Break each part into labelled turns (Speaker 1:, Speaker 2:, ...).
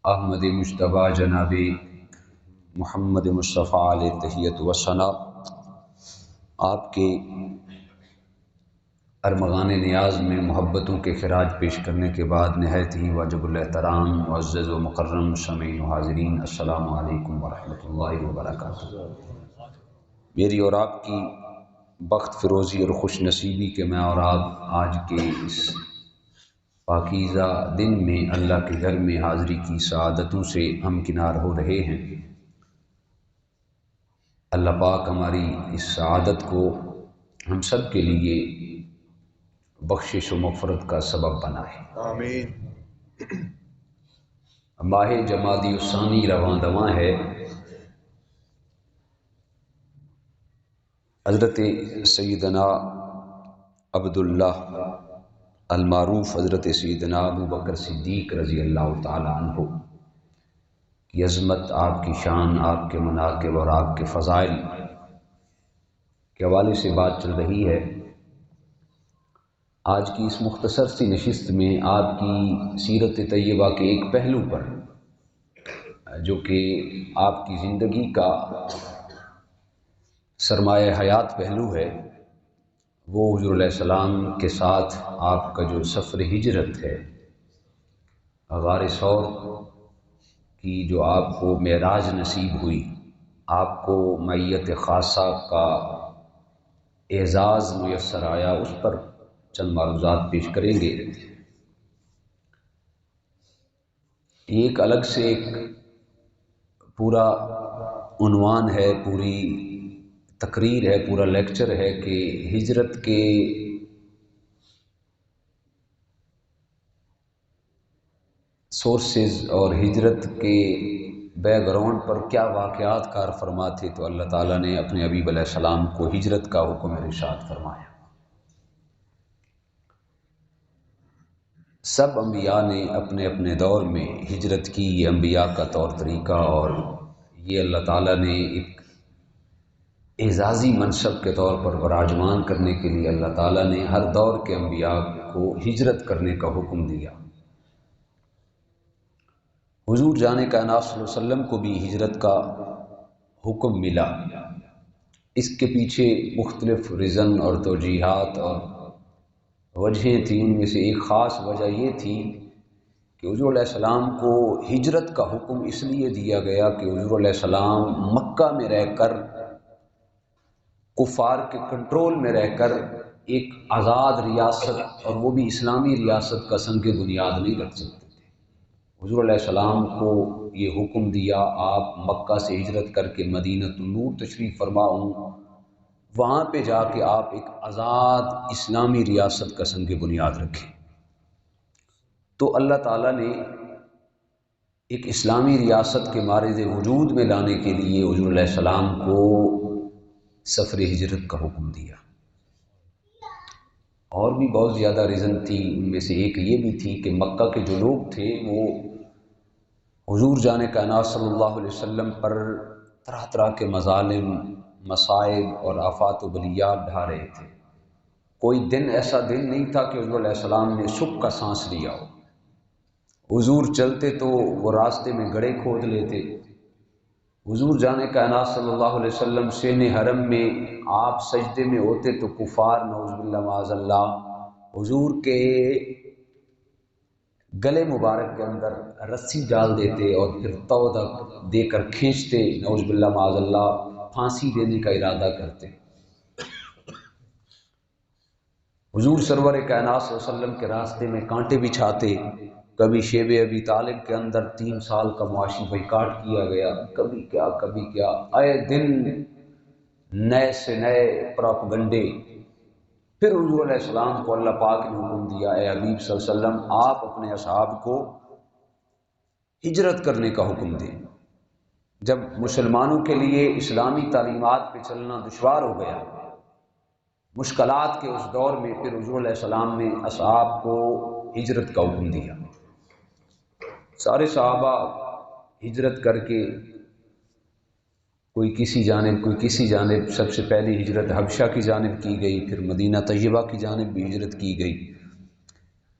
Speaker 1: احمد مجتبیٰ جناب محمد مصطفیٰ علیہ تحیت و ثنا، آپ کے ارمغان نیاز میں محبتوں کے خراج پیش کرنے کے بعد نہایت ہی واجب الاحترام معزز و مکرم سامعین و حاضرین، السلام علیکم ورحمۃ اللہ وبرکاتہ۔ میری اور آپ کی بخت فروزی اور خوش نصیبی کہ میں اور آپ آج کے اس پاکیزہ دن میں اللہ کے گھر میں حاضری کی سعادتوں سے ہمکنار ہو رہے ہیں۔ اللہ پاک ہماری اس سعادت کو ہم سب کے لیے بخشش و مغفرت کا سبب بنائے،
Speaker 2: آمین۔
Speaker 1: ماہ جمادی الثانی رواں دواں ہے۔ حضرت سیدنا عبداللہ المعروف حضرت سیدنا ابو بکر صدیق رضی اللہ تعالی عنہ کی عظمت، آپ کی شان، آپ کے مناقب اور آپ کے فضائل کے حوالے سے بات چل رہی ہے۔ آج کی اس مختصر سی نشست میں آپ کی سیرت طیبہ کے ایک پہلو پر، جو کہ آپ کی زندگی کا سرمایہ حیات پہلو ہے، وہ حضور علیہ السلام کے ساتھ آپ کا جو سفر ہجرت ہے، غار ثور کی جو آپ کو معراج نصیب ہوئی، آپ کو معیت خاصہ کا اعزاز میسر آیا، اس پر چند معروضات پیش کریں گے۔ ایک الگ سے ایک پورا عنوان ہے، پوری تقریر ہے، پورا لیکچر ہے کہ ہجرت کے سورسز اور ہجرت کے بیک گراؤنڈ پر کیا واقعات کار فرما تھے، تو اللہ تعالیٰ نے اپنے حبیب علیہ السلام کو ہجرت کا حکم ارشاد فرمایا۔ سب انبیاء نے اپنے اپنے دور میں ہجرت کی، یہ انبیاء کا طور طریقہ، اور یہ اللہ تعالیٰ نے ایک اعزازی منصب کے طور پر براجمان کرنے کے لیے اللہ تعالیٰ نے ہر دور کے انبیاء کو ہجرت کرنے کا حکم دیا۔ حضور جان کائنات صلی اللہ علیہ وسلم کو بھی ہجرت کا حکم ملا۔ اس کے پیچھے مختلف ریزن اور توجیہات اور وجہیں تھیں۔ ان میں سے ایک خاص وجہ یہ تھی کہ حضور علیہ السلام کو ہجرت کا حکم اس لیے دیا گیا کہ حضور علیہ السلام مکہ میں رہ کر، کفار کے کنٹرول میں رہ کر، ایک آزاد ریاست اور وہ بھی اسلامی ریاست کا سنگ بنیاد نہیں رکھ سکتے تھے۔ حضور علیہ السلام کو یہ حکم دیا، آپ مکہ سے ہجرت کر کے مدینہ النور تشریف فرما ہوں، وہاں پہ جا کے آپ ایک آزاد اسلامی ریاست کا سنگ بنیاد رکھیں۔ تو اللہ تعالیٰ نے ایک اسلامی ریاست کے مارد وجود میں لانے کے لیے حضور علیہ السلام کو سفر ہجرت کا حکم دیا۔ اور بھی بہت زیادہ ریزن تھی، ان میں سے ایک یہ بھی تھی کہ مکہ کے جو لوگ تھے وہ حضور جان کائنات صلی اللہ علیہ وسلم پر طرح طرح کے مظالم، مصائب اور آفات و بلیات ڈھا رہے تھے۔ کوئی دن ایسا دن نہیں تھا کہ حضور علیہ السلام نے سکھ کا سانس لیا ہو۔ حضور چلتے تو وہ راستے میں گڑھے کھود لیتے۔ حضور جان کائنات صلی اللہ علیہ وسلم سین حرم میں آپ سجدے میں ہوتے تو کفار نعوذ باللہ معاذ اللہ حضور کے گلے مبارک کے اندر رسی ڈال دیتے اور پھر تودک دے کر کھینچتے، نعوذ باللہ معاذ اللہ پھانسی دینے کا ارادہ کرتے۔ حضور سرور کائنات صلی اللہ علیہ وسلم کے راستے میں کانٹے بچھاتے۔ کبھی شیب ابی طالب کے اندر 3 سال کا معاشی بائیکاٹ کیا گیا، کبھی کیا، آئے دن نئے سے نئے پروپیگنڈے۔ پھر حضور علیہ السلام کو اللہ پاک نے حکم دیا، اے حبیب صلی اللہ علیہ وسلم آپ اپنے اصحاب کو ہجرت کرنے کا حکم دیں۔ جب مسلمانوں کے لیے اسلامی تعلیمات پہ چلنا دشوار ہو گیا، مشکلات کے اس دور میں، پھر حضور علیہ السلام نے اصحاب کو ہجرت کا حکم دیا۔ سارے صحابہ ہجرت کر کے کوئی کسی جانب، سب سے پہلی ہجرت حبشہ کی جانب کی گئی، پھر مدینہ طیبہ کی جانب بھی ہجرت کی گئی۔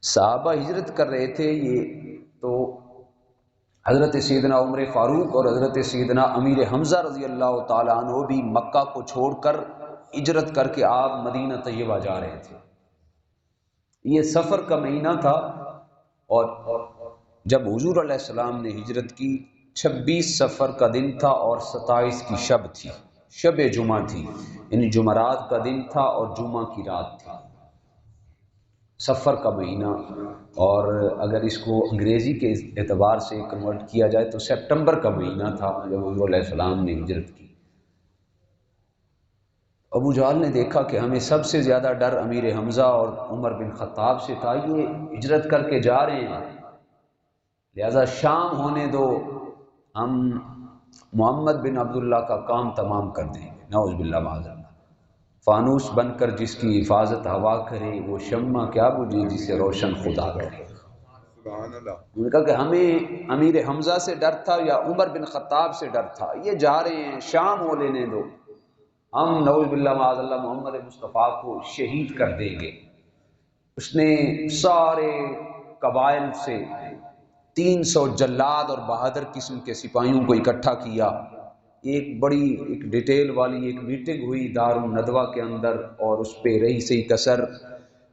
Speaker 1: صحابہ ہجرت کر رہے تھے، یہ تو حضرت سیدنا عمر فاروق اور حضرت سیدنا امیر حمزہ رضی اللہ تعالیٰ عنہ بھی مکہ کو چھوڑ کر ہجرت کر کے آپ مدینہ طیبہ جا رہے تھے۔ یہ سفر کا مہینہ تھا، اور جب حضور علیہ السلام نے ہجرت کی 26 سفر کا دن تھا اور 27 کی شب تھی، شب جمعہ تھی، یعنی جمعرات کا دن تھا اور جمعہ کی رات تھی، سفر کا مہینہ۔ اور اگر اس کو انگریزی کے اعتبار سے کنورٹ کیا جائے تو سپٹمبر کا مہینہ تھا جب حضور علیہ السلام نے ہجرت کی۔ ابو جہل نے دیکھا کہ ہمیں سب سے زیادہ ڈر امیر حمزہ اور عمر بن خطاب سے تھا، یہ ہجرت کر کے جا رہے ہیں، لہذا شام ہونے دو، ہم محمد بن عبداللہ کا کام تمام کر دیں گے، نعوذ باللہ معاذ اللہ۔ فانوس بن کر جس کی حفاظت ہوا کرے، وہ شمع کیا بجھے جسے روشن خدا کرے۔
Speaker 2: سبحان اللہ۔
Speaker 1: انہوں نے کہا کہ ہمیں امیر حمزہ سے ڈر تھا یا عمر بن خطاب سے ڈر تھا، یہ جا رہے ہیں، شام ہو لینے دو، ہم نعوذ باللہ معاذ اللہ محمد مصطفیٰ کو شہید کر دیں گے۔ اس نے سارے قبائل سے 300 جلاد اور بہادر قسم کے سپاہیوں کو اکٹھا کیا، ایک بڑی ایک ڈیٹیل والی ایک میٹنگ ہوئی دار الندوہ کے اندر، اور اس پہ رئیس کسر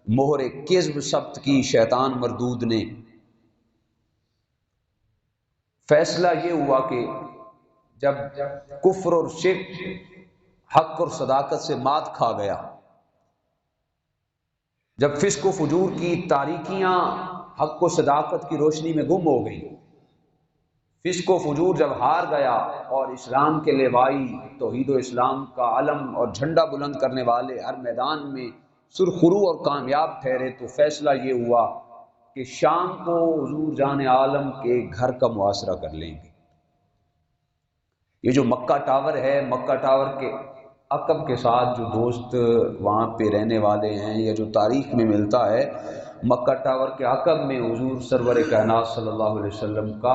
Speaker 1: مہر کذب ثبت کی شیطان مردود نے۔ فیصلہ یہ ہوا کہ جب کفر اور شرک حق اور صداقت سے مات کھا گیا، جب فسق و فجور کی تاریکیاں حق و صداقت کی روشنی میں گم ہو گئی، فسق و فجور جب ہار گیا اور اسلام کے لیوائی توحید و اسلام کا علم اور جھنڈا بلند کرنے والے ہر میدان میں سرخرو اور کامیاب ٹھہرے، تو فیصلہ یہ ہوا کہ شام کو حضور جان عالم کے گھر کا محاصرہ کر لیں گے۔ یہ جو مکہ ٹاور ہے، مکہ ٹاور کے عقب کے ساتھ جو دوست وہاں پہ رہنے والے ہیں، یا جو تاریخ میں ملتا ہے، مکہ ٹاور کے عقب میں حضور سرور کائنات صلی اللہ علیہ وسلم کا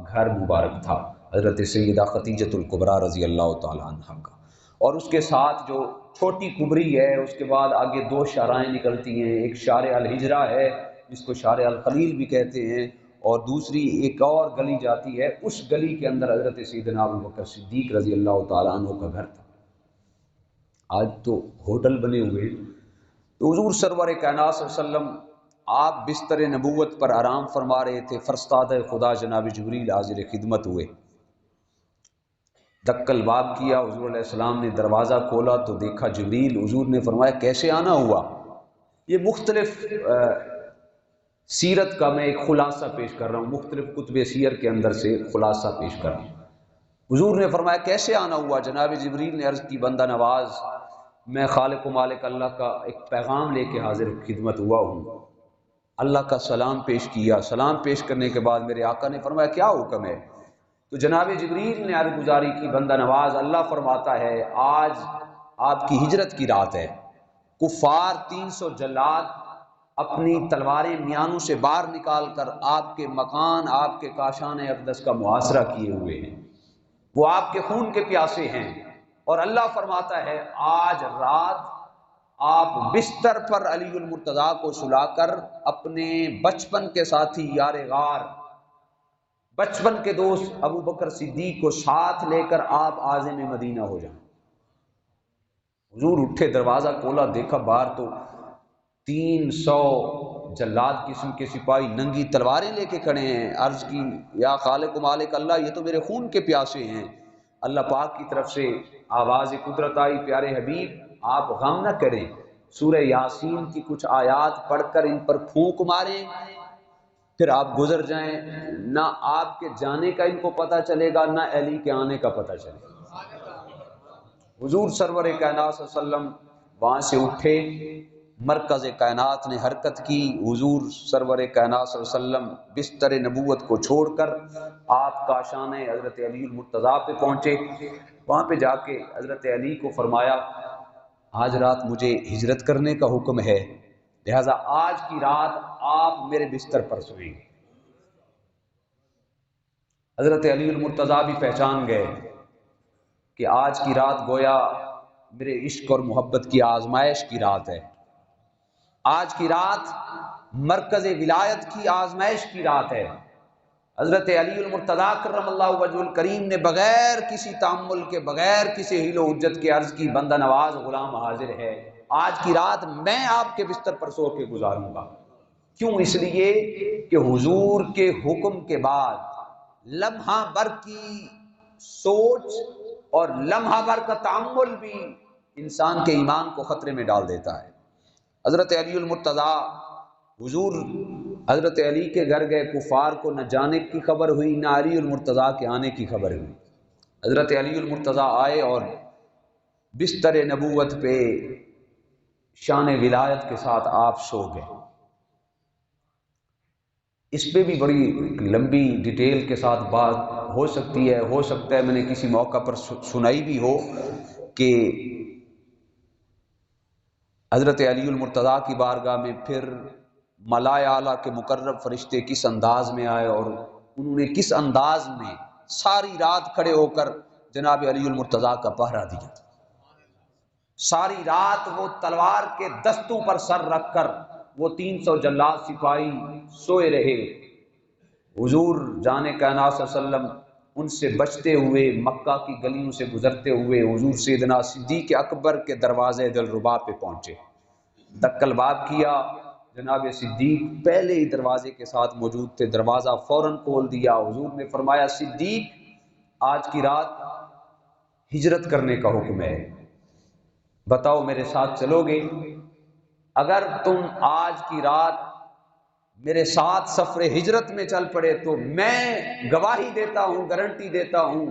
Speaker 1: گھر مبارک تھا، حضرت سیدہ خدیجۃ الکبریٰ رضی اللہ تعالیٰ عنہ کا۔ اور اس کے ساتھ جو چھوٹی کبری ہے، اس کے بعد آگے 2 شارعیں نکلتی ہیں، ایک شارع الہجرہ ہے جس کو شارع الخلیل بھی کہتے ہیں، اور دوسری ایک اور گلی جاتی ہے، اس گلی کے اندر حضرت سیدنا ابو بکر صدیق رضی اللہ تعالیٰ عنہ کا گھر تھا۔ آج تو ہوٹل بنے ہوئے۔ تو حضور سرور کائنات صلی اللہ علیہ وسلم آپ بستر نبوت پر آرام فرما رہے تھے، فرستادہ خدا جناب جبریل حاضر خدمت ہوئے، دق الباب کیا، حضور علیہ السلام نے دروازہ کھولا تو دیکھا جبریل۔ حضور نے فرمایا کیسے آنا ہوا؟ یہ مختلف سیرت کا میں ایک خلاصہ پیش کر رہا ہوں، مختلف کتب سیر کے اندر سے خلاصہ پیش کر رہا ہوں۔ حضور نے فرمایا کیسے آنا ہوا؟ جناب جبریل نے عرض کی بندہ نواز، میں خالق و مالک اللہ کا ایک پیغام لے کے حاضر خدمت ہوا ہوں۔ اللہ کا سلام پیش کیا، سلام پیش کرنے کے بعد میرے آقا نے فرمایا کیا حکم ہے؟ تو جناب جبریل نے عرض گزاری کی بندہ نواز، اللہ فرماتا ہے آج آپ کی ہجرت کی رات ہے، کفار 300 جلاد اپنی تلواریں میانوں سے باہر نکال کر آپ کے مکان، آپ کے کاشان اقدس کا محاصرہ کیے ہوئے ہیں، وہ آپ کے خون کے پیاسے ہیں، اور اللہ فرماتا ہے آج رات آپ بستر پر علی المرتضیٰ کو سلا کر اپنے بچپن کے ساتھی یار غار، بچپن کے دوست ابو بکر صدیق کو ساتھ لے کر آپ عازم مدینہ ہو جائیں۔ حضور اٹھے، دروازہ کھولا، دیکھا باہر تو 300 جلاد قسم کے سپاہی ننگی تلواریں لے کے کھڑے ہیں۔ عرض کی یا خالق و مالک اللہ، یہ تو میرے خون کے پیاسے ہیں۔ اللہ پاک کی طرف سے آواز قدرت آئی، پیارے حبیب آپ غم نہ کریں، سورہ یاسین کی کچھ آیات پڑھ کر ان پر پھونک ماریں، پھر آپ گزر جائیں، نہ آپ کے جانے کا ان کو پتہ چلے گا، نہ علی کے آنے کا پتہ چلے گا۔ حضور سرور کائنات صلی اللہ علیہ وسلم وہاں سے اٹھے، مرکز کائنات نے حرکت کی، حضور سرور کائنات صلی اللہ علیہ وسلم بستر نبوت کو چھوڑ کر آپ کاشان حضرت علی المرتضیٰ پہ پہنچے۔ وہاں پہ جا کے حضرت علی کو فرمایا آج رات مجھے ہجرت کرنے کا حکم ہے، لہذا آج کی رات آپ میرے بستر پر سوئیں گے۔ حضرت علی المرتضیٰ بھی پہچان گئے کہ آج کی رات گویا میرے عشق اور محبت کی آزمائش کی رات ہے، آج کی رات مرکز ولایت کی آزمائش کی رات ہے۔ حضرت علی المرتضیٰ کرم اللہ وجہ الکریم نے بغیر کسی تعمل کے، بغیر کسی حیل و حجت کے عرض کی بندہ نواز غلام حاضر ہے، آج کی رات میں آپ کے بستر پر سو کے گزاروں گا۔ کیوں؟ اس لیے کہ حضور کے حکم کے بعد لمحہ بھر کی سوچ اور لمحہ بھر کا تعمل بھی انسان کے ایمان کو خطرے میں ڈال دیتا ہے۔ حضرت علی المرتضیٰ، حضور حضرت علی کے گھر گئے، کفار کو نہ جانے کی خبر ہوئی نہ علی المرتضیٰ کے آنے کی خبر ہوئی۔ حضرت علی المرتضیٰ آئے اور بستر نبوت پہ شان ولایت کے ساتھ آپ سو گئے۔ اس پہ بھی بڑی لمبی ڈیٹیل کے ساتھ بات ہو سکتی ہے، ہو سکتا ہے میں نے کسی موقع پر سنائی بھی ہو کہ حضرت علی المرتضیٰ کی بارگاہ میں پھر ملائے اعلیٰ کے مقرب فرشتے کس انداز میں آئے اور انہوں نے کس انداز میں ساری رات کھڑے ہو کر جناب علی المرتضیٰ کا پہرا دیا۔ ساری رات وہ تلوار کے دستوں پر سر رکھ کر وہ 300 جلاد سپاہی سوئے رہے۔ حضور جانے کائنات صلی اللہ علیہ وسلم ان سے بچتے ہوئے مکہ کی گلیوں سے گزرتے ہوئے حضور سیدنا صدیق اکبر کے دروازے دلربا پہ پہنچے، دکل باب کیا۔ جناب صدیق پہلے ہی دروازے کے ساتھ موجود تھے، دروازہ فوراً کھول دیا۔ حضور نے فرمایا صدیق آج کی رات ہجرت کرنے کا حکم ہے، بتاؤ میرے ساتھ چلو گے؟ اگر تم آج کی رات میرے ساتھ سفر ہجرت میں چل پڑے تو میں گواہی دیتا ہوں، گارنٹی دیتا ہوں،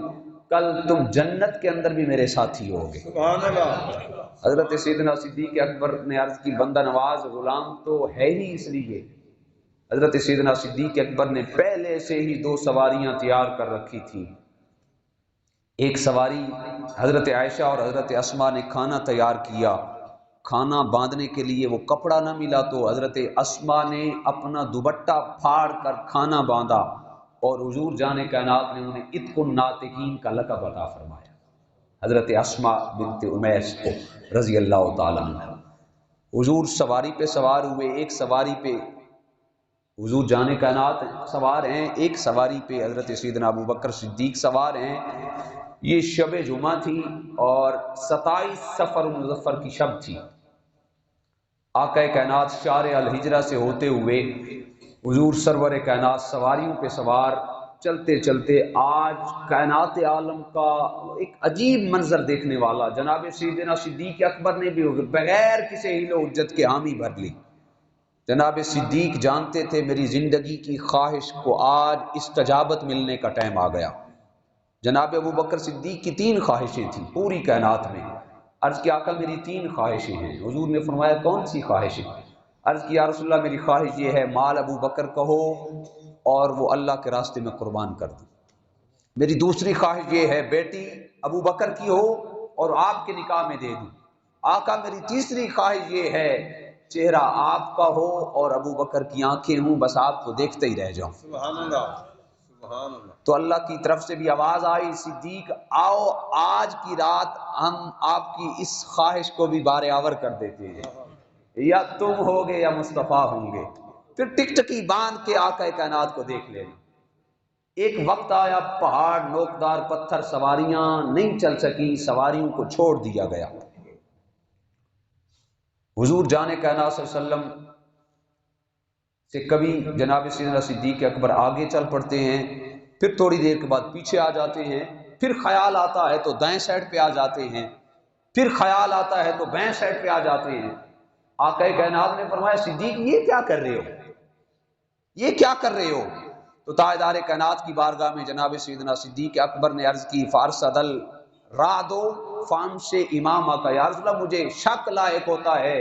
Speaker 1: کل تم جنت کے اندر بھی میرے ساتھی ہوگے۔
Speaker 2: سبحان اللہ۔
Speaker 1: حضرت سیدنا صدیق اکبر نے عرض کی بندہ نواز غلام تو ہے ہی اس لیے۔ حضرت سیدنا صدیق اکبر نے پہلے سے ہی 2 سواریاں تیار کر رکھی تھی۔ ایک سواری حضرت عائشہ اور حضرت اسماء نے کھانا تیار کیا، کھانا باندھنے کے لیے وہ کپڑا نہ ملا تو حضرت اسماء نے اپنا دوپٹہ پھاڑ کر کھانا باندھا، اور حضور جانے کائنات نے انہیں عتق الناطقین کا لقب عطا فرمایا، حضرت اسماء بنت امیس کو رضی اللہ تعالیٰ عنہ۔ حضور سواری پہ سوار ہوئے، ایک سواری پہ حضور جانے کائنات سوار ہیں، ایک سواری پہ حضرت سیدنا ابو بکر صدیق سوار ہیں۔ یہ شب جمعہ تھی اور 27 صفر المظفر کی شب تھی۔ آقا کائنات شارع الہجرہ سے ہوتے ہوئے حضور سرور کائنات سواریوں پہ سوار چلتے چلتے آج کائنات عالم کا ایک عجیب منظر دیکھنے والا جناب سیدنا صدیق اکبر نے بھی بغیر کسی حیل و حجت کے حامی بھر لی۔ جناب صدیق جانتے تھے میری زندگی کی خواہش کو آج استجابت ملنے کا ٹائم آ گیا۔ جناب ابو بکر صدیق کی 3 خواہشیں تھیں پوری کائنات میں۔ عرض کیا آقا میری 3 خواہشیں ہیں؟ حضور نے فرمایا کون سی خواہشیں؟ عرض کیا یا رسول اللہ میری خواہش یہ ہے مال ابو بکر کا ہو اور وہ اللہ کے راستے میں قربان کر دوں۔ میری دوسری خواہش یہ ہے بیٹی ابو بکر کی ہو اور آپ کے نکاح میں دے دوں۔ آقا میری تیسری خواہش یہ ہے چہرہ آپ کا ہو اور ابو بکر کی آنکھیں ہوں، بس آپ کو دیکھتے ہی رہ جاؤں۔
Speaker 2: سبحان اللہ، سبحان اللہ۔
Speaker 1: تو اللہ کی طرف سے بھی آواز آئی صدیق آؤ آج کی رات ہم آپ کی اس خواہش کو بھی بار آور کر دیتے ہیں، یا تم ہوگے یا مصطفیٰ ہوں گے۔ پھر ٹکٹکی باندھ کے آقا کائنات کو دیکھ لیں۔ ایک وقت آیا پہاڑ نوکدار پتھر سواریاں نہیں چل سکی، سواریوں کو چھوڑ دیا گیا۔ حضور جانے کائنات صلی اللہ علیہ وسلم سے کبھی جناب سیدنا صدیق اکبر آگے چل پڑتے ہیں، پھر تھوڑی دیر کے بعد پیچھے آ جاتے ہیں، پھر خیال آتا ہے تو دائیں سائڈ پہ آ جاتے ہیں، پھر خیال آتا ہے تو بائیں سائڈ پہ آ جاتے ہیں۔ آقا کائنات نے فرمایا صدیق یہ کیا کر رہے ہو، یہ کیا کر رہے ہو؟ تو تاجدار کائنات کی بارگاہ میں جناب سیدنا صدیق اکبر نے عرض کی فارسد الرعد فام سے امام کا یا رسول اللہ مجھے شک لاحق ہوتا ہے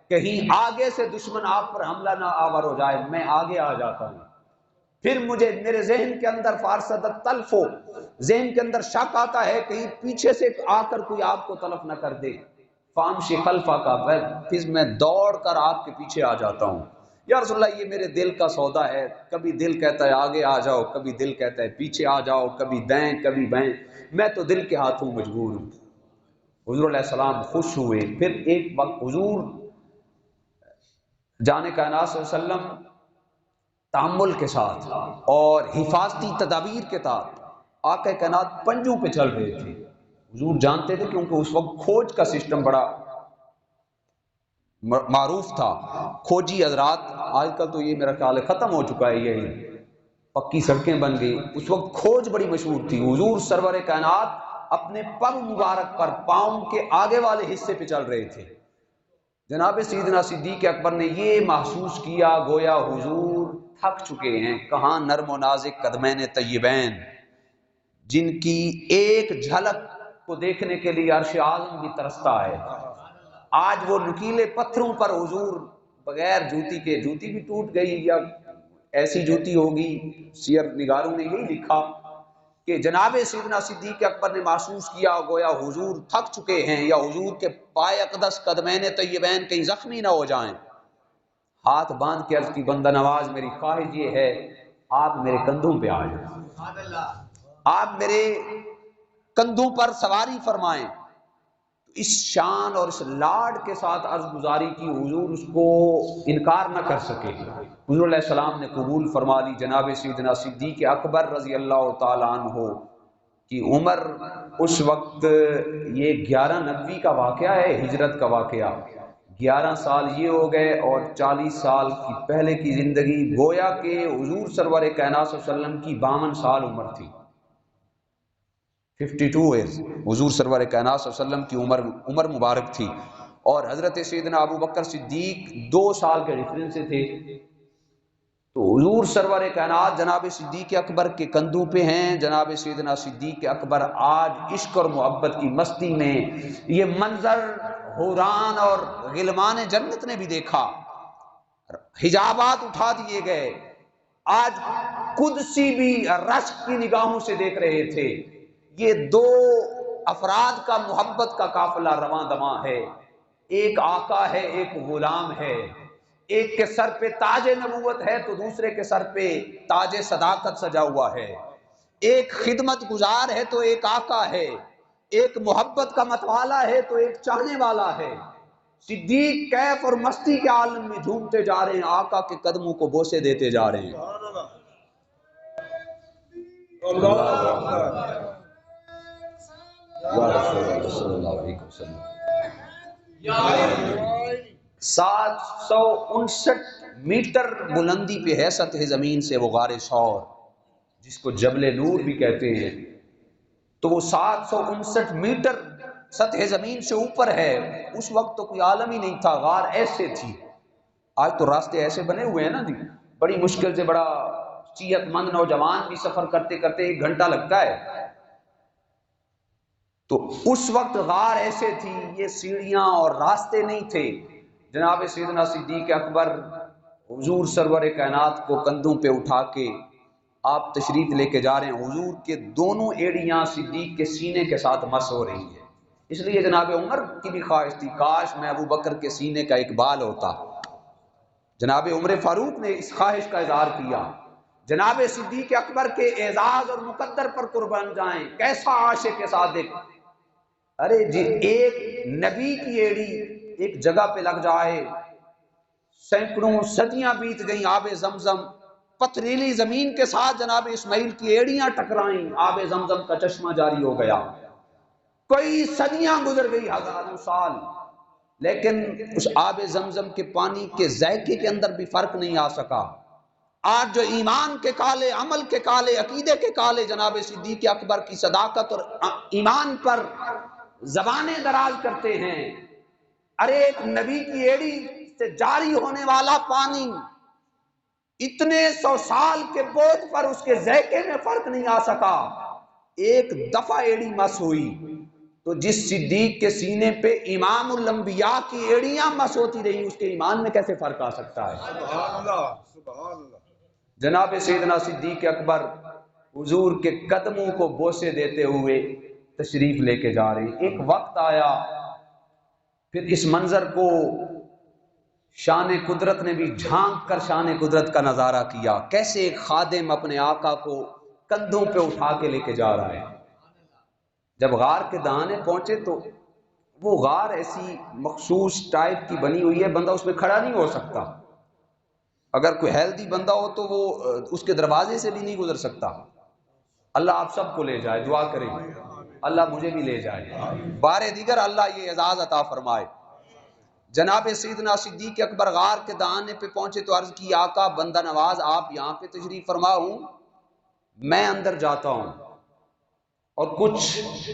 Speaker 1: کہیں آگے سے دشمن آپ پر حملہ نہ آور ہو جائے، میں آگے آ جاتا ہوں۔ پھر مجھے میرے ذہن کے اندر فارسد التلف ذہن کے اندر شک آتا ہے کہیں پیچھے سے آ کر کوئی آپ کو تلف نہ کر دے، فام سے خلفہ کا پھر میں دوڑ کر آپ کے پیچھے آ جاتا ہوں۔ یا رسول اللہ یہ میرے دل کا سودا ہے، کبھی دل کہتا ہے آگے آ جاؤ، کبھی دل کہتا ہے پیچھے آ جاؤ، کبھی دائیں کبھی بائیں، میں تو دل کے ہاتھوں مجبور ہوں۔ حضور علیہ السلام خوش ہوئے۔ پھر ایک وقت حضور جانے کائنات صلی اللہ علیہ وسلم تحمل کے ساتھ اور حفاظتی تدابیر کے ساتھ آقا کائنات پنجوں پہ چل رہے تھے۔ حضور جانتے تھے کیونکہ اس وقت کھوج کا سسٹم بڑا معروف تھا۔ کھوجی حضرات، آج کل تو یہ میرا خیال ہے ختم ہو چکا ہے، یہی پکی سڑکیں بن گئی، اس وقت کھوج بڑی مشہور تھی۔ حضور سرور کائنات اپنے پگ مبارک پر پاؤں کے آگے والے حصے پہ چل رہے تھے۔ جناب سیدنا صدیق اکبر نے یہ محسوس کیا گویا حضور تھک چکے ہیں۔ کہاں نرم و نازک قدمین طیبین، جن کی ایک جھلک کو دیکھنے کے لیے عرش اعظم بھی ترستا ہے۔ آج وہ نکیلے پتھروں پر حضور بغیر جوتی کے، جوتی بھی ٹوٹ گئی یا ایسی جوتی ہوگی، سیر نگاروں نے یہی لکھا کہ جناب سیدنا صدیق اکبر نے محسوس کیا گویا حضور تھک چکے ہیں، یا حضور کے پائے اقدس قدمین طیبین کہیں زخمی نہ ہو جائیں۔ ہاتھ باندھ کے عرض کی بندہ نواز میری خواہش یہ ہے آپ میرے کندھوں پہ آ جائیں، آپ میرے کندھوں پر سواری فرمائیں۔ اس شان اور اس لاڈ کے ساتھ عرض گزاری کی، حضور اس کو انکار نہ کر سکے۔ حضور علیہ السلام نے قبول فرما لی۔ جناب سیدنا صدیق اکبر رضی اللہ تعالیٰ عنہ کی عمر اس وقت، یہ 1190 کا واقعہ ہے، ہجرت کا واقعہ، 11 سال یہ ہو گئے اور 40 سال کی پہلے کی زندگی، گویا کہ حضور سرور کائنات صلی اللہ علیہ وسلم کی 52 سال عمر تھی، 52 ایئرز حضور سرور کائنات صلی اللہ علیہ وسلم کی عمر مبارک تھی، اور حضرت سیدنا ابو بکر صدیق 2 سال کے ڈفرینس سے تھے۔ تو حضور سرور کائنات جناب صدیق اکبر کے کندھوں پہ ہیں۔ جناب سیدنا صدیق اکبر آج عشق اور محبت کی مستی میں، یہ منظر حوران اور غلمان جنت نے بھی دیکھا، حجابات اٹھا دیے گئے، آج قدسی بھی رشک کی نگاہوں سے دیکھ رہے تھے۔ یہ 2 افراد کا محبت کا قافلہ رواں دواں ہے، ایک آقا ہے ایک غلام ہے، ایک کے سر پہ تاج نبوت ہے تو دوسرے کے سر پہ تاج صداقت سجا ہوا ہے، ایک خدمت گزار ہے تو ایک آقا ہے، ایک محبت کا متوالا ہے تو ایک چاہنے والا ہے۔ صدیق کیف اور مستی کے عالم میں جھومتے جا رہے ہیں، آقا کے قدموں کو بوسے دیتے جا رہے ہیں۔
Speaker 2: اللہ اکبر۔
Speaker 1: یا رسول اللہ صلی اللہ علیہ وسلم۔ 759 میٹر بلندی پہ ہے سطح زمین سے وہ غار ثور، جس کو جبل نور بھی کہتے ہیں۔ تو وہ 759 میٹر سطح زمین سے اوپر ہے۔ اس وقت تو کوئی عالم ہی نہیں تھا، غار ایسے تھی۔ آج تو راستے ایسے بنے ہوئے ہیں نا جی، بڑی مشکل سے بڑا صحت مند نوجوان بھی سفر کرتے کرتے 1 گھنٹہ لگتا ہے۔ تو اس وقت غار ایسے تھی، یہ سیڑھیاں اور راستے نہیں تھے۔ جناب سیدنا صدیق اکبر حضور سرور کائنات کو کندھوں پہ اٹھا کے آپ تشریف لے کے جا رہے ہیں۔ حضور کے دونوں ایڑیاں صدیق کے سینے کے ساتھ مس ہو رہی ہیں۔ اس لیے جناب عمر کی بھی خواہش تھی کاش میں ابو بکر کے سینے کا اقبال ہوتا۔ جناب عمر فاروق نے اس خواہش کا اظہار کیا، جناب صدیق اکبر کے اعزاز اور مقدر پر قربان جائیں، کیسا عاشق صادق۔ ارے جی، ایک نبی کی ایڑی ایک جگہ پہ لگ جائے، سینکڑوں صدیاں بیت گئیں، آب زمزم پتریلی زمین کے ساتھ جناب اسماعیل کی ایڑیاں ٹکرائیں، آب زمزم کا چشمہ جاری ہو گیا، کئی صدیاں گزر گئی، ہزاروں سال، لیکن اس آب زمزم کے پانی کے ذائقے کے اندر بھی فرق نہیں آ سکا۔ آج جو ایمان کے کالے، عمل کے کالے، عقیدے کے کالے جناب صدیق اکبر کی صداقت اور ایمان پر زبانیں دراز کرتے ہیں، ارے ایک نبی کی ایڑی سے جاری ہونے والا پانی اتنے 100 سال کے بوجھ پر اس کے ذائقے میں فرق نہیں آ سکا، ایک دفعہ ایڑی مس ہوئی تو جس صدیق کے سینے پہ امام الانبیاء کی ایڑیاں مس ہوتی رہی، اس کے ایمان میں کیسے فرق آ سکتا ہے؟
Speaker 2: سبحان اللہ، سبحان اللہ۔
Speaker 1: جناب سیدنا صدیق اکبر حضور کے قدموں کو بوسے دیتے ہوئے تشریف لے کے جا رہے ہیں۔ ایک وقت آیا پھر اس منظر کو شان قدرت نے بھی جھانک کر شان قدرت کا نظارہ کیا، کیسے ایک خادم اپنے آقا کو کندھوں پہ اٹھا کے لے کے جا رہا ہے۔ جب غار کے دہانے پہنچے تو وہ غار ایسی مخصوص ٹائپ کی بنی ہوئی ہے، بندہ اس میں کھڑا نہیں ہو سکتا، اگر کوئی ہیلدی بندہ ہو تو وہ اس کے دروازے سے بھی نہیں گزر سکتا۔ اللہ آپ سب کو لے جائے، دعا کریں اللہ مجھے بھی لے جائے۔ بار دیگر اللہ یہ اعزاز عطا فرمائے۔ جناب سیدنا صدیق اکبر غار کے دہانے پہ پہنچے تو عرض کی آقا بندہ نواز آپ یہاں پہ تشریف فرما ہوں، میں اندر جاتا ہوں۔ اور کچھ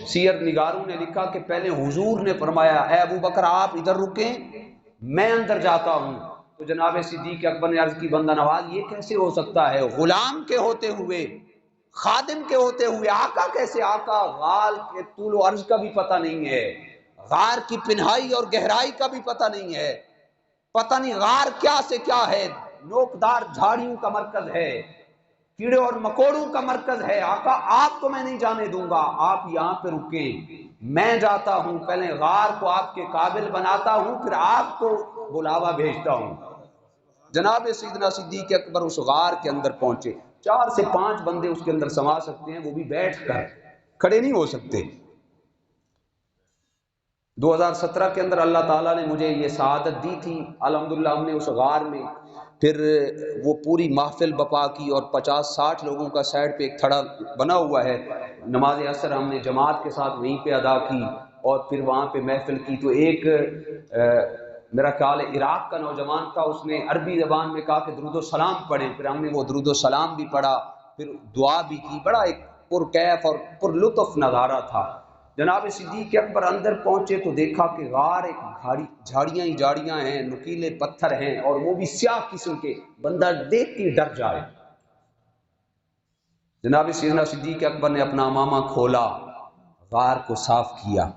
Speaker 1: سیر نگاروں نے لکھا کہ پہلے حضور نے فرمایا اے ابو بکر آپ ادھر رکیں، میں اندر جاتا ہوں۔ تو جناب صدیق اکبر نے عرض کی بندہ نواز یہ کیسے ہو سکتا ہے، غلام کے ہوتے ہوئے، خادم کے ہوتے ہوئے آقا کیسے؟ آقا غار کے طول و عرض کا بھی پتہ نہیں ہے، غار کی پنہائی اور گہرائی کا بھی پتہ نہیں ہے، پتہ نہیں غار کیا سے کیا ہے، نوکدار جھاڑیوں کا مرکز ہے، کیڑے اور مکوڑوں کا مرکز ہے۔ آقا آپ کو میں نہیں جانے دوں گا، آپ یہاں پہ رکیں، میں جاتا ہوں، پہلے غار کو آپ کے قابل بناتا ہوں، پھر آپ کو بلاوا بھیجتا ہوں۔ جناب سیدنا صدیق اکبر اس غار کے اندر پہنچے، 4 سے 5 بندے اس کے اندر سما سکتے ہیں، وہ بھی بیٹھ کر، کھڑے نہیں ہو سکتے۔ 2017 کے اندر اللہ تعالیٰ نے مجھے یہ سعادت دی تھی، الحمدللہ ہم نے اس غار میں پھر وہ پوری محفل بپا کی، اور 50-60 لوگوں کا سائڈ پہ ایک تھڑا بنا ہوا ہے، نماز عصر ہم نے جماعت کے ساتھ وہیں پہ ادا کی، اور پھر وہاں پہ محفل کی۔ تو ایک میرا خیال ہے عراق کا نوجوان تھا، اس نے عربی زبان میں کہا کہ درود و سلام پڑھیں، پھر ہم نے وہ درود و سلام بھی پڑھا، پھر دعا بھی کی، بڑا ایک پرکیف اور پر لطف نظارہ تھا۔ جناب صدیق اکبر اندر پہنچے تو دیکھا کہ غار ایک جھاڑیاں ہی جھاڑیاں ہیں، نکیلے پتھر ہیں، اور وہ بھی سیاہ قسم کے، بندہ دیکھ کے ڈر جائے۔ جناب سیدنا صدیق اکبر نے اپنا امامہ کھولا، غار کو صاف کیا۔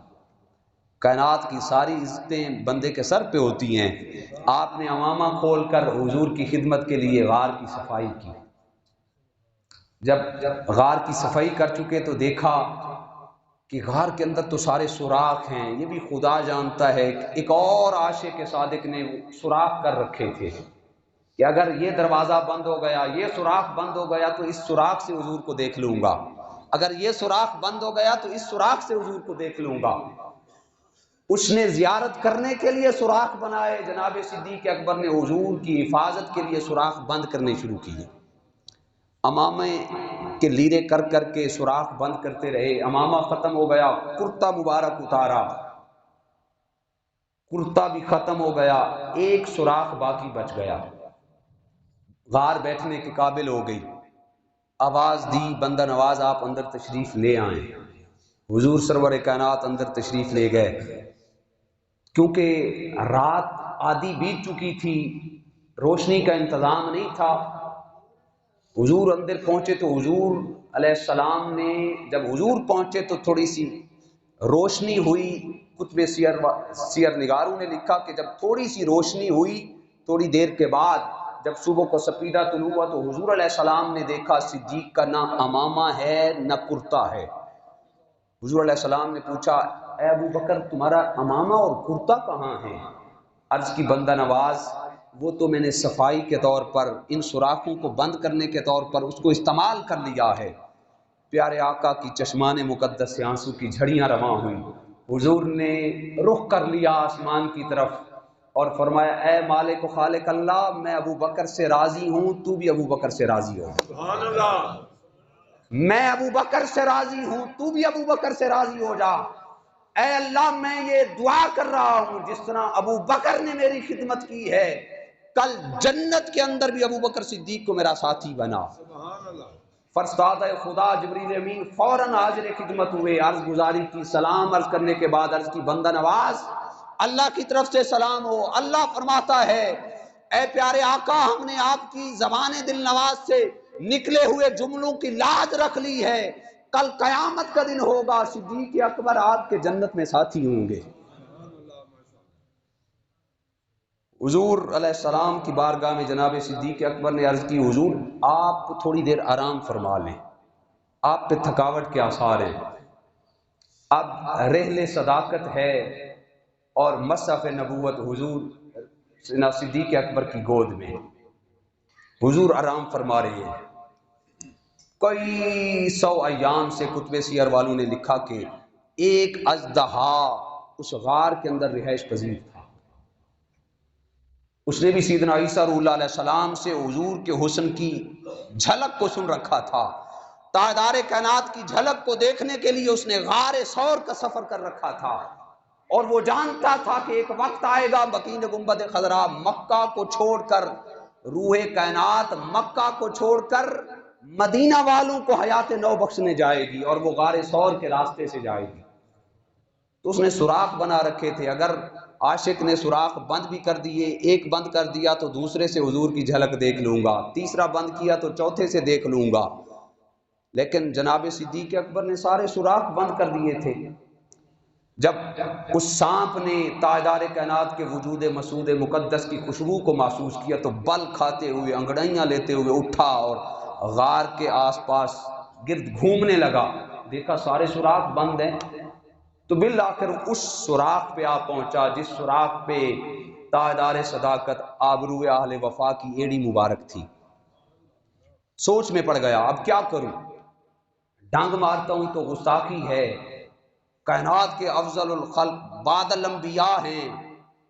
Speaker 1: کائنات کی ساری عزتیں بندے کے سر پہ ہوتی ہیں، آپ نے امامہ کھول کر حضور کی خدمت کے لیے غار کی صفائی کی۔ جب غار کی صفائی کر چکے تو دیکھا کہ غار کے اندر تو سارے سوراخ ہیں، یہ بھی خدا جانتا ہے، ایک اور عاشق صادق نے سوراخ کر رکھے تھے کہ اگر یہ دروازہ بند ہو گیا، یہ سوراخ بند ہو گیا تو اس سوراخ سے حضور کو دیکھ لوں گا، اگر یہ سوراخ بند ہو گیا تو اس سوراخ سے حضور کو دیکھ لوں گا۔ اس نے زیارت کرنے کے لیے سوراخ بنائے، جناب صدیق اکبر نے حضور کی حفاظت کے لیے سوراخ بند کرنے شروع کیے، امامے کے لیرے کر کر کے سوراخ بند کرتے رہے۔ امامہ ختم ہو گیا، کرتا مبارک اتارا، کرتا بھی ختم ہو گیا، ایک سوراخ باقی بچ گیا، غار بیٹھنے کے قابل ہو گئی۔ آواز دی بندہ نواز آپ اندر تشریف لے آئیں۔ حضور سرور کائنات اندر تشریف لے گئے، کیونکہ رات آدھی بیت چکی تھی، روشنی کا انتظام نہیں تھا۔ حضور اندر پہنچے تو حضور علیہ السلام نے، جب حضور پہنچے تو تھوڑی سی روشنی ہوئی، کتب سیر نگاروں نے لکھا کہ جب تھوڑی سی روشنی ہوئی، تھوڑی دیر کے بعد جب صبح کو سپیدہ طلوع ہوا تو حضور علیہ السلام نے دیکھا صدیق کا نہ امامہ ہے نہ کرتا ہے۔ حضور علیہ السلام نے پوچھا اے ابو بکر تمہارا امامہ اور کرتا کہاں ہے؟ عرض کی بندہ نواز وہ تو میں نے صفائی کے طور پر، ان سوراخوں کو بند کرنے کے طور پر اس کو استعمال کر لیا ہے۔ پیارے آقا کی چشمان مقدس سے آنسو کی جھڑیاں رواں ہوئی، حضور نے رخ کر لیا آسمان کی طرف اور فرمایا اے مالک و خالق اللہ، میں ابو بکر سے راضی ہوں، تو بھی ابو بکر سے راضی ہو۔
Speaker 2: سبحان اللہ۔
Speaker 1: میں ابو بکر سے راضی ہوں، تو بھی ابو بکر سے راضی ہو جا۔ اے اللہ میں یہ دعا کر رہا ہوں جس طرح ابو بکر نے میری خدمت کی ہے، کل جنت کے اندر بھی ابو بکر صدیق کو میرا ساتھی بنا۔
Speaker 2: سبحان اللہ۔
Speaker 1: فرستادہ خدا جبریل امین فوراً حاضر خدمت ہوئے، عرض گزاری کی، سلام عرض کرنے کے بعد عرض کی بندہ نواز اللہ کی طرف سے سلام ہو۔ اللہ فرماتا ہے اے پیارے آقا ہم نے آپ کی زبان دل نواز سے نکلے ہوئے جملوں کی لاج رکھ لی ہے، کل قیامت کا دن ہوگا، صدیق اکبر آپ کے جنت میں ساتھی ہوں گے۔ حضور علیہ السلام کی بارگاہ میں جناب صدیق اکبر نے عرض کی حضور آپ تھوڑی دیر آرام فرما لیں، آپ پہ تھکاوٹ کے آثار ہیں، اب رحلِ صداقت ہے اور مصحف نبوت حضور صدیق اکبر کی گود میں، حضور آرام فرما رہے ہیں۔ کئی 100 ایام سے کتب سیر والوں نے لکھا کہ ایک اژدہا اس غار کے اندر رہائش پذیر تھا۔ اس نے بھی سیدنا عیسیٰ روح اللہ علیہ السلام سے حضور کے حسن کی جھلک کو سن رکھا تھا، تاجدار کائنات کی جھلک کو دیکھنے کے لیے اس نے غار ثور کا سفر کر رکھا تھا، اور وہ جانتا تھا کہ ایک وقت آئے گا مکین گنبد خضرا مکہ کو چھوڑ کر، روح کائنات مکہ کو چھوڑ کر مدینہ والوں کو حیات نو بخشنے جائے گی، اور وہ غار ثور کے راستے سے جائے گی۔ تو اس نے سوراخ بنا رکھے تھے، اگر عاشق نے سوراخ بند بھی کر دیے، ایک بند کر دیا تو دوسرے سے حضور کی جھلک دیکھ لوں گا، تیسرا بند کیا تو چوتھے سے دیکھ لوں گا، لیکن جناب صدیق اکبر نے سارے سوراخ بند کر دیے تھے۔ جب اس سانپ نے تاجدار کائنات کے وجود مسعود مقدس کی خوشبو کو محسوس کیا تو بل کھاتے ہوئے انگڑائیاں لیتے ہوئے اٹھا اور غار کے آس پاس گرد گھومنے لگا، دیکھا سارے سوراخ بند ہیں، تو بالآخر اس سوراخ پہ آ پہنچا جس سوراخ پہ تاجدار صداقت آبرو اہل وفا کی ایڑی مبارک تھی۔ سوچ میں پڑ گیا، اب کیا کروں؟ ڈانگ مارتا ہوں تو گستاخی ہے، کائنات کے افضل الخلق بعد الانبیاء ہیں،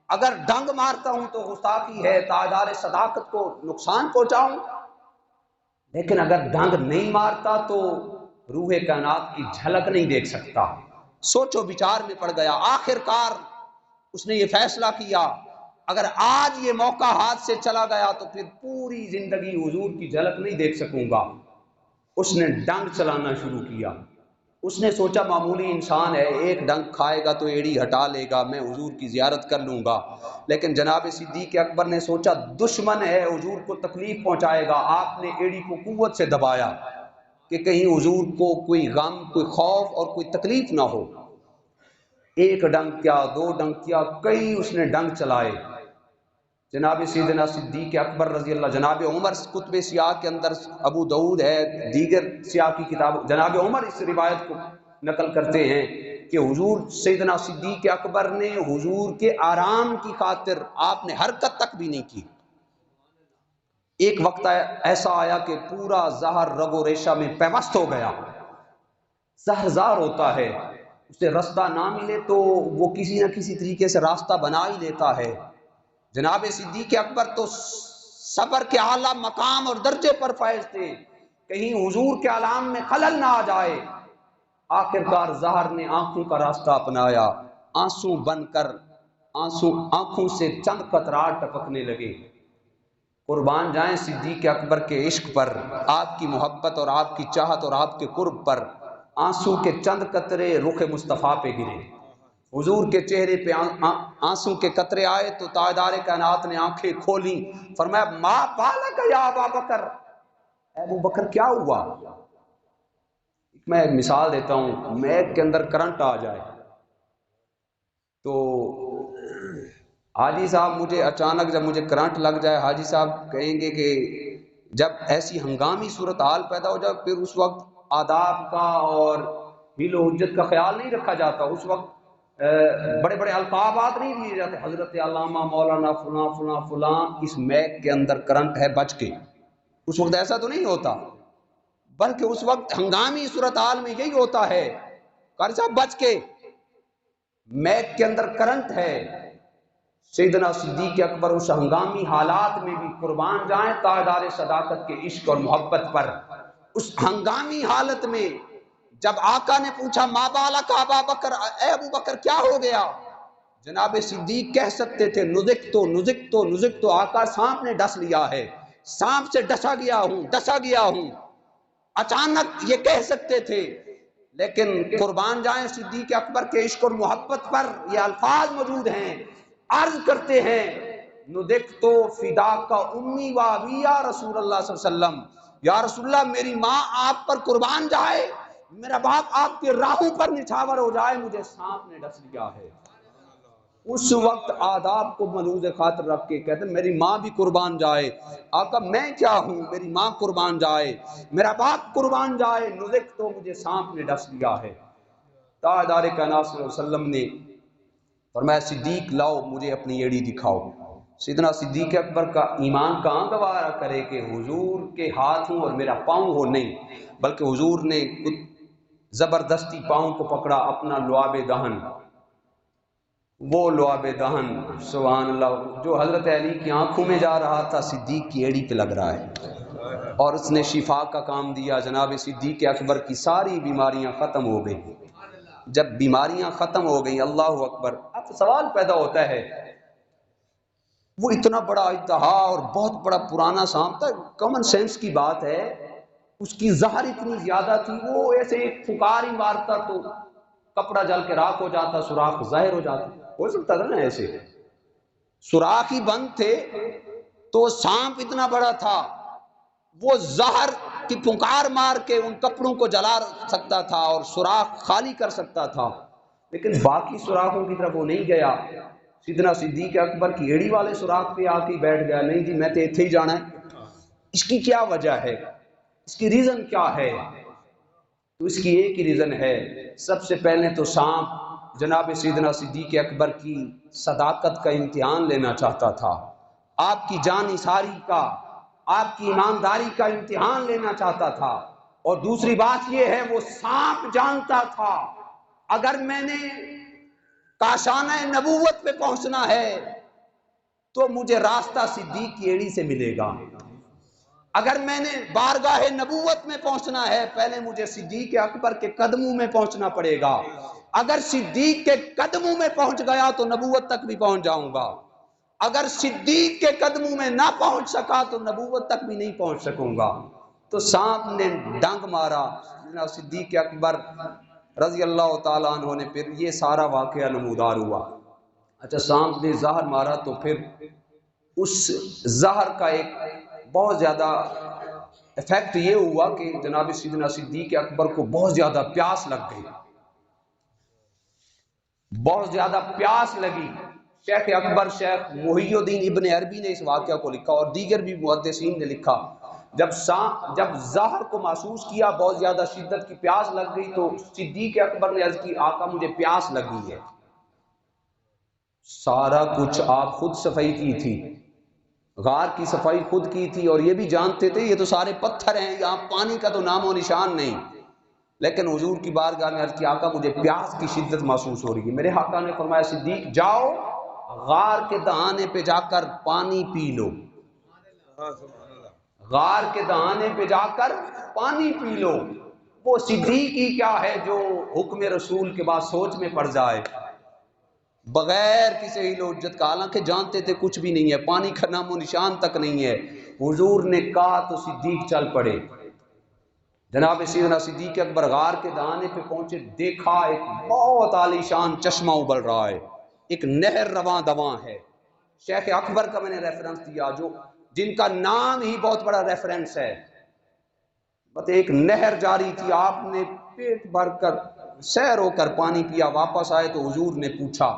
Speaker 1: اگر ڈنگ مارتا ہوں تو گستاخی ہے، تاجدار صداقت کو نقصان پہنچاؤں، لیکن اگر ڈنگ نہیں مارتا تو روح کائنات کی جھلک نہیں دیکھ سکتا۔ سوچو بچار میں پڑ گیا، آخر کار اس نے یہ فیصلہ کیا اگر آج یہ موقع ہاتھ سے چلا گیا تو پھر پوری زندگی حضور کی جھلک نہیں دیکھ سکوں گا۔ اس نے ڈنگ چلانا شروع کیا، اس نے سوچا معمولی انسان ہے، ایک ڈنگ کھائے گا تو ایڑی ہٹا لے گا، میں حضور کی زیارت کر لوں گا، لیکن جناب صدیق اکبر نے سوچا دشمن ہے، حضور کو تکلیف پہنچائے گا، آپ نے ایڑی کو قوت سے دبایا کہ کہیں حضور کو کوئی غم، کوئی خوف اور کوئی تکلیف نہ ہو۔ ایک ڈنگ کیا، دو ڈنگ کیا، کئی اس نے ڈنگ چلائے۔ جناب سیدنا صدیق اکبر رضی اللہ، جناب عمر کتب سیاہ کے اندر ابو داؤد ہے، دیگر سیاہ کی کتاب، جناب عمر اس روایت کو نقل کرتے ہیں کہ حضور سیدنا صدیق اکبر نے حضور کے آرام کی خاطر آپ نے حرکت تک بھی نہیں کی۔ ایک وقت ایسا آیا کہ پورا زہر رگ و ریشہ میں پیوست ہو گیا، زہرزار ہوتا ہے، اسے راستہ نہ ملے تو وہ کسی نہ کسی طریقے سے راستہ بنا ہی لیتا ہے۔ جناب صدیق اکبر تو صبر کے اعلیٰ مقام اور درجے پر فائز تھے، کہیں حضور کے علام میں خلل نہ آ جائے۔ آخر کار زہر نے آنکھوں کا راستہ اپنایا، آنسو بن کر آنکھوں سے چند قطرات ٹپکنے لگے۔ قربان جائیں صدیق اکبر کے عشق پر، آپ کی محبت اور آپ کی چاہت اور آپ کے قرب پر، آنسو کے چند قطرے رخ مصطفیٰ پہ گرے، حضور کے چہرے پہ آنسو کے قطرے آئے تو تاجدار کائنات نے آنکھیں کھولی، فرمایا ما بالک یا ابا بکر، اے ابو بکر کیا ہوا؟ میں ایک مثال دیتا ہوں، میک کے اندر کرنٹ آ جائے تو حاجی صاحب مجھے اچانک جب مجھے کرنٹ لگ جائے، حاجی صاحب کہیں گے کہ جب ایسی ہنگامی صورتحال پیدا ہو جائے پھر اس وقت آداب کا اور حل و حجت کا خیال نہیں رکھا جاتا، اس وقت بڑے بڑے القابات نہیں دیے جاتے، حضرت علامہ مولانا فلاں فلاں فلاں، اس میک کے اندر کرنٹ ہے بچ کے، اس وقت ایسا تو نہیں ہوتا، بلکہ اس وقت ہنگامی صورتحال میں یہی ہوتا ہے، قاری صاحب بچ کے، میک کے اندر کرنٹ ہے۔ سیدنا صدیق اکبر اس ہنگامی حالات میں بھی قربان جائیں تاجدار صداقت کے عشق اور محبت پر، اس ہنگامی حالت میں جب آقا نے پوچھا ما بالک ابا بکر، اے ابو بکر کیا ہو گیا؟ جناب صدیق کہہ سکتے تھے نزکتو نزکتو نزکتو، آقا سانپ نے ڈس لیا ہے، سانپ سے ڈسا گیا ہوں، اچانک یہ کہہ سکتے تھے، لیکن قربان جائیں صدیق اکبر کے عشق اور محبت پر یہ الفاظ موجود ہیں، عرض کرتے ہیں نزکتو فداک امی و ابی یا رسول اللہ صلی اللہ علیہ وسلم، یا رسول اللہ میری ماں آپ پر قربان جائے، میرا باپ آپ کے راہوں پر نچھاور ہو جائے، مجھے سانپ نے ڈس لیا ہے۔ اس وقت آداب کو ملحوظ خاطر رکھ کے کہتے ہیں میری ماں بھی قربان جائے، آقا میں کیا ہوں، میری ماں قربان جائے، میرا باپ قربان جائے، نزک تو مجھے سانپ نے ڈس لیا ہے۔ تاجدار کائنات صلی اللہ علیہ وسلم نے فرمایا صدیق لاؤ مجھے اپنی ایڑی دکھاؤ۔ سیدنا صدیق اکبر کا ایمان کہاں گوارا کرے کہ حضور کے ہاتھ ہوں اور میرا پاؤں ہو، نہیں، بلکہ حضور نے زبردستی پاؤں کو پکڑا، اپنا لعاب دہن، وہ لعاب دہن سبحان اللہ جو حضرت علی کی آنکھوں میں جا رہا تھا صدیق کی ایڑی پہ لگ رہا ہے، اور اس نے شفا کا کام دیا۔ جناب صدیق اکبر کی ساری بیماریاں ختم ہو گئیں۔ جب بیماریاں ختم ہو گئیں، اللہ اکبر، اب سوال پیدا ہوتا ہے، وہ اتنا بڑا اجتہا اور بہت بڑا پرانا سانپ تھا، کامن سینس کی بات ہے، اس کی زہر اتنی زیادہ تھی، وہ ایسے ایک پھکار ہی مارتا تو کپڑا جل کے راکھ ہو جاتا، سوراخ ظاہر ہو جاتا، ہو سکتا تھا نا ایسے، سوراخ ہی بند تھے تو سانپ اتنا بڑا تھا، وہ زہر کی پھنکار مار کے ان کپڑوں کو جلا سکتا تھا اور سوراخ خالی کر سکتا تھا، لیکن باقی سوراخوں کی طرف وہ نہیں گیا۔ سیدنا صدیق اکبر کی ایڑی والے سوراخ پہ آ کے بیٹھ گیا، نہیں جی میں تو ایتھے ہی جانا ہے۔ اس کی کیا وجہ ہے؟ اس کی ریزن کیا ہے؟ تو اس کی ایک ہی ریزن ہے، سب سے پہلے تو سانپ جناب سیدنا صدیق اکبر کی صداقت کا امتحان لینا چاہتا تھا، آپ کی جان نثاری کا، آپ کی ایمانداری کا امتحان لینا چاہتا تھا، اور دوسری بات یہ ہے وہ سانپ جانتا تھا اگر میں نے کاشانہ نبوت پہ پہنچنا ہے تو مجھے راستہ صدیق کی ایڑی سے ملے گا، اگر میں نے بارگاہ نبوت میں پہنچنا ہے پہلے مجھے صدیق اکبر کے قدموں میں پہنچنا پڑے گا، اگر صدیق کے قدموں میں پہنچ گیا تو نبوت تک بھی پہنچ جاؤں گا، اگر صدیق کے قدموں میں نہ پہنچ سکا تو نبوت تک بھی نہیں پہنچ سکوں گا۔ تو سانپ نے ڈنگ مارا، صدیق اکبر رضی اللہ تعالیٰ عنہ نے پھر یہ سارا واقعہ نمودار ہوا۔ اچھا سانپ نے زہر مارا تو پھر اس زہر کا ایک بہت زیادہ ایفیکٹ یہ ہوا کہ جناب سیدنا صدیق اکبر کو بہت زیادہ پیاس لگ گئی، بہت زیادہ پیاس لگی۔ شیخ اکبر شیخ محی الدین ابن عربی نے اس واقعہ کو لکھا اور دیگر بھی محدثین نے لکھا، جب زہر کو محسوس کیا بہت زیادہ شدت کی پیاس لگ گئی تو صدیق اکبر نے عرض کی آقا مجھے پیاس لگی ہے۔ سارا کچھ آپ خود صفائی کی تھی، غار کی صفائی خود کی تھی، اور یہ بھی جانتے تھے یہ تو سارے پتھر ہیں، یہاں پانی کا تو نام و نشان نہیں، لیکن حضور کی بارگاہ میں عرض کی آقا مجھے پیاس کی شدت محسوس ہو رہی ہے۔ میرے آقا نے فرمایا صدیق جاؤ غار کے دہانے پہ جا کر پانی پی لو، غار کے دہانے پہ جا کر پانی پی لو۔ وہ صدیق ہی کیا ہے جو حکم رسول کے بعد سوچ میں پڑ جائے بغیر کسی ہیل و حجت کا، حالانکہ جانتے تھے کچھ بھی نہیں ہے، پانی کا نام و نشان تک نہیں ہے، حضور نے کہا تو صدیق چل پڑے۔ جناب سیدنا صدیق اکبر غار کے دہانے پہ پہنچے، دیکھا ایک بہت عالی شان چشمہ ابل رہا ہے، ایک نہر رواں دواں ہے۔ شیخ اکبر کا میں نے ریفرنس دیا، جن کا نام ہی بہت بڑا ریفرنس ہے، بس ایک نہر جاری تھی، آپ نے پیٹ بھر کر سیر ہو کر پانی پیا، واپس آئے تو حضور نے پوچھا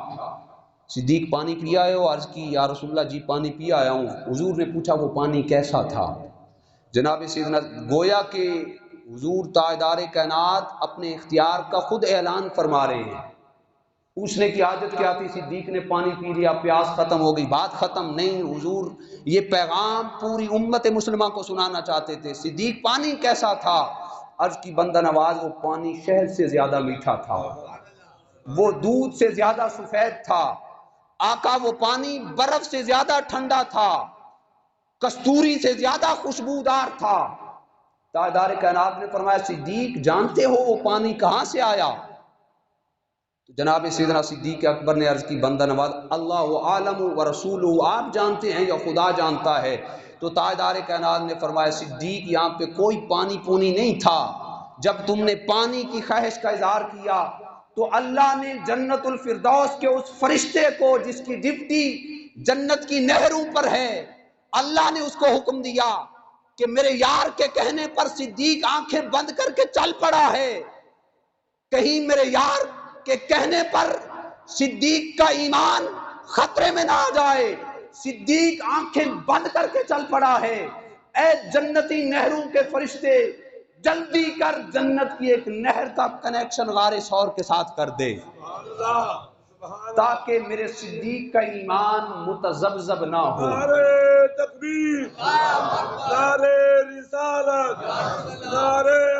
Speaker 1: صدیق پانی پیا ہے ہو؟ عرض کی یا رسول اللہ جی پانی پیا آیا ہوں۔ حضور نے پوچھا وہ پانی کیسا تھا؟ جناب سیدنا گویا کہ حضور تاجدار کائنات اپنے اختیار کا خود اعلان فرما رہے ہیں۔ پوچھنے کی حاجت کیا تھی؟ صدیق نے پانی پی لیا، پیاس ختم ہو گئی، بات ختم نہیں۔ حضور یہ پیغام پوری امت مسلمہ کو سنانا چاہتے تھے، صدیق پانی کیسا تھا؟ عرض کی بندہ نواز وہ پانی شہد سے زیادہ میٹھا تھا، وہ دودھ سے زیادہ سفید تھا، آقا وہ پانی برف سے زیادہ ٹھنڈا تھا، کستوری سے زیادہ خوشبودار تھا۔ تاجدار کائنات نے فرمایا صدیق جانتے ہو وہ پانی کہاں سے آیا؟ تو جناب سیدنا صدیق اکبر نے عرض کی بندہ نواز اللہ عالم و رسولہ، آپ جانتے ہیں یا خدا جانتا ہے؟ تو تاجدار کائنات نے فرمایا صدیق یہاں پہ کوئی پانی پونی نہیں تھا، جب تم نے پانی کی خواہش کا اظہار کیا تو اللہ نے جنت الفردوس کے اس فرشتے کو جس کی ڈپٹی جنت کی نہروں پر ہے، اللہ نے اس کو حکم دیا کہ میرے یار کے کہنے پر صدیق آنکھیں بند کر کے چل پڑا ہے، کہیں میرے یار کے کہنے پر صدیق کا ایمان خطرے میں نہ آ جائے، صدیق آنکھیں بند کر کے چل پڑا ہے۔ اے جنتی نہروں کے فرشتے جلدی کر جنت کی ایک نہر کا کنیکشن غار ثور کے ساتھ کر دے تاکہ میرے صدیق کا ایمان متذبذب نہ ہو۔
Speaker 2: نعرے تکبیر، نعرے رسالت، نعرے